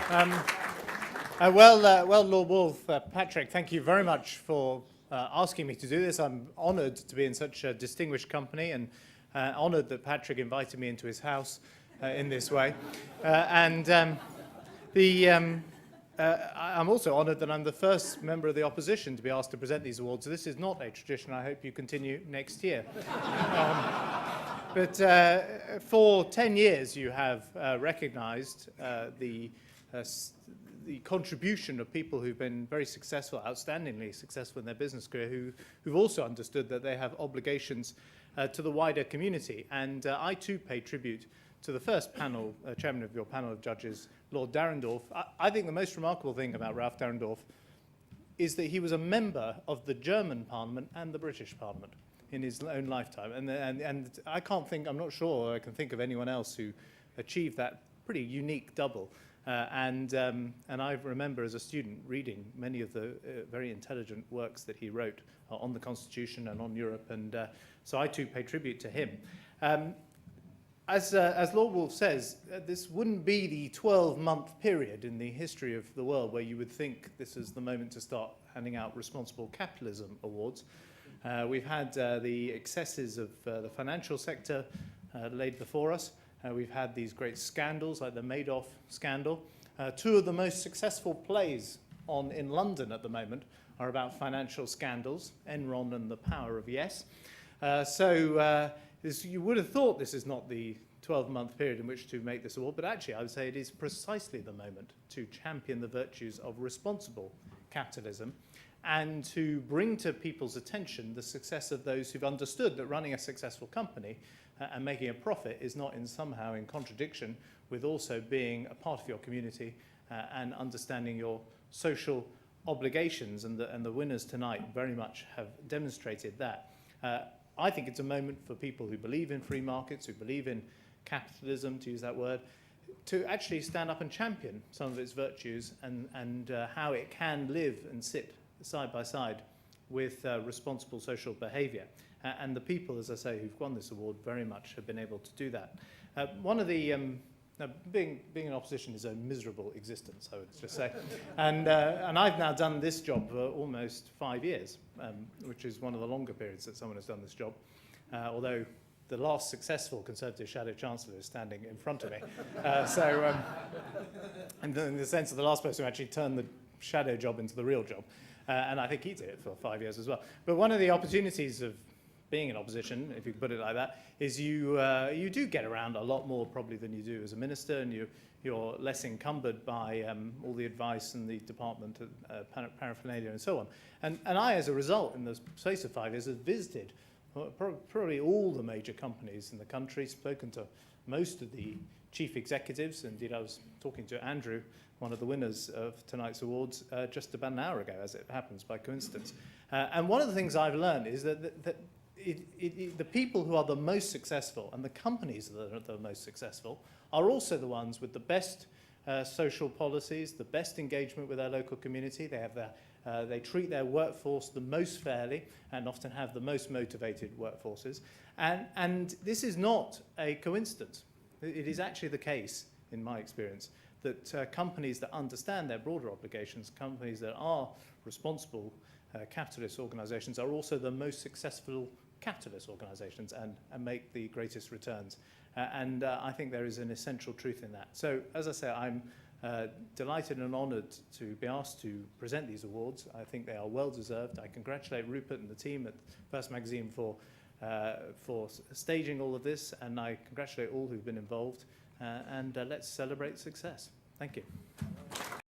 Well, Lord Wolf, Patrick, thank you very much for asking me to do this. I'm honoured to be in such a distinguished company, and honoured that Patrick invited me into his house in this way. I'm also honoured that I'm the first member of the opposition to be asked to present these awards. So this is not a tradition. I hope you continue next year. But for 10 years, you have recognised the contribution of people who've been very successful, outstandingly successful in their business career, who've also understood that they have obligations to the wider community. And I too pay tribute to the first panel, chairman of your panel of judges, Lord Dahrendorf. I think the most remarkable thing about Ralph Dahrendorf is that he was a member of the German Parliament and the British Parliament in his own lifetime. And I can't think, I'm not sure I can think of anyone else who achieved that pretty unique double. And I remember as a student reading many of the very intelligent works that he wrote on the Constitution and on Europe, and so I too pay tribute to him. As Lord Wolf says, this wouldn't be the 12-month period in the history of the world where you would think this is the moment to start handing out responsible capitalism awards. We've had the excesses of the financial sector laid before us. We've had these great scandals like the Madoff scandal. Two of the most successful plays in London at the moment are about financial scandals, Enron and The Power of Yes. You would have thought this is not the 12-month period in which to make this award, but actually I would say it is precisely the moment to champion the virtues of responsible capitalism and to bring to people's attention the success of those who've understood that running a successful company and making a profit is not somehow in contradiction with also being a part of your community and understanding your social obligations, and the winners tonight very much have demonstrated that. I think it's a moment for people who believe in free markets, who believe in capitalism, to use that word, to actually stand up and champion some of its virtues and how it can live and sit side by side with responsible social behaviour. And the people, as I say, who've won this award very much have been able to do that. One of the being in opposition is a miserable existence, I would just say. And I've now done this job for almost 5 years, which is one of the longer periods that someone has done this job, although the last successful Conservative Shadow Chancellor is standing in front of me. In the sense of the last person who actually turned the shadow job into the real job. And I think he did it for 5 years as well. But one of the opportunities of being in opposition, if you can put it like that, is you do get around a lot more probably than you do as a minister, and you're less encumbered by all the advice and the department paraphernalia and so on. And I, as a result, in the space of 5 years, have visited probably all the major companies in the country, spoken to most of the chief executives. Indeed, I was talking to Andrew, one of the winners of tonight's awards, just about an hour ago, as it happens by coincidence. And one of the things I've learned is that the people who are the most successful and the companies that are the most successful are also the ones with the best social policies, the best engagement with their local community. They treat their workforce the most fairly and often have the most motivated workforces. And this is not a coincidence. It is actually the case, in my experience, that companies that understand their broader obligations, companies that are responsible capitalist organisations, are also the most successful capitalist organisations and make the greatest returns. I think there is an essential truth in that. So, as I say, I'm delighted and honoured to be asked to present these awards. I think they are well deserved. I congratulate Rupert and the team at First Magazine for staging all of this, and I congratulate all who've been involved. Let's celebrate success. Thank you.